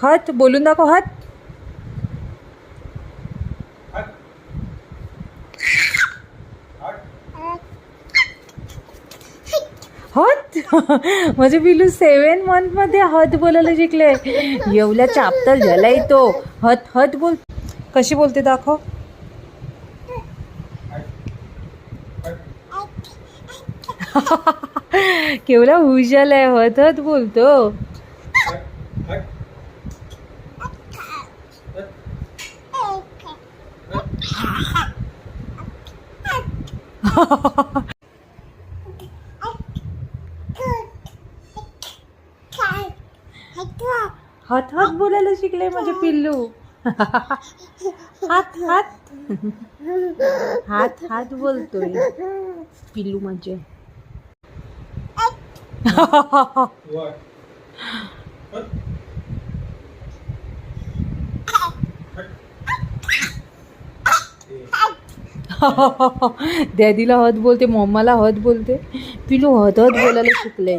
हत बोलून दाखव. हत. हत. माझे पिलू 7 मंथमध्ये हत बोलायला शिकले. एवढ्या चाप्टर झालाय तो. हत हत बोल. कशी बोलते दाखव. केवढा हुशार आहे. हत हत बोलतो. हात हात बोलायला शिकले माझे पिल्लू. हात हात हात हात बोलतोय पिल्लू माझे. डॅडीला हत बोलते, मम्माला हत बोलते. पिल्लू हत हत बोलायला शिकले.